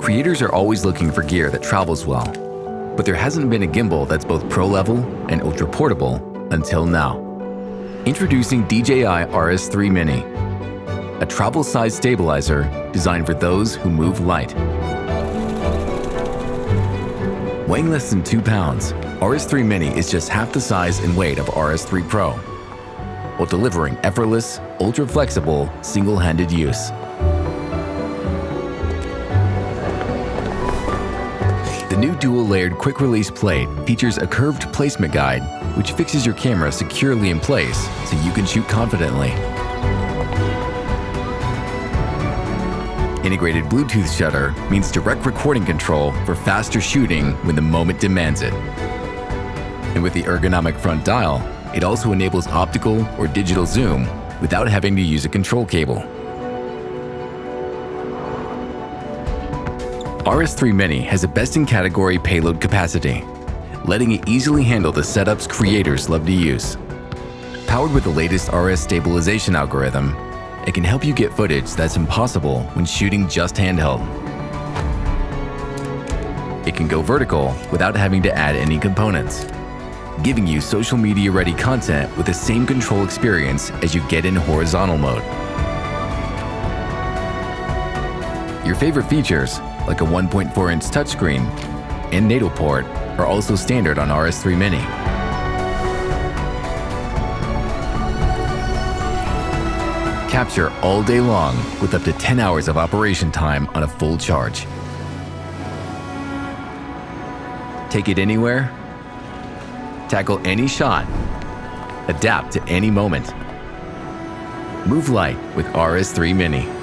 Creators are always looking for gear that travels well, but there hasn't been a gimbal that's both pro-level and ultra-portable until now. Introducing DJI RS3 Mini, a travel-sized stabilizer designed for those who move light. Weighing less than 2 pounds, RS3 Mini is just half the size and weight of RS3 Pro, while delivering effortless, ultra-flexible, single-handed use. The new dual-layered quick-release plate features a curved placement guide, which fixes your camera securely in place so you can shoot confidently. Integrated Bluetooth shutter means direct recording control for faster shooting when the moment demands it. And with the ergonomic front dial, it also enables optical or digital zoom without having to use a control cable. RS3 Mini has a best-in-category payload capacity, letting it easily handle the setups creators love to use. Powered with the latest RS stabilization algorithm, it can help you get footage that's impossible when shooting just handheld. It can go vertical without having to add any components, giving you social media-ready content with the same control experience as you get in horizontal mode. Your favorite features, like a 1.4-inch touchscreen and NATO port, are also standard on RS3 Mini. Capture all day long with up to 10 hours of operation time on a full charge. Take it anywhere, tackle any shot, adapt to any moment. Move light with RS3 Mini.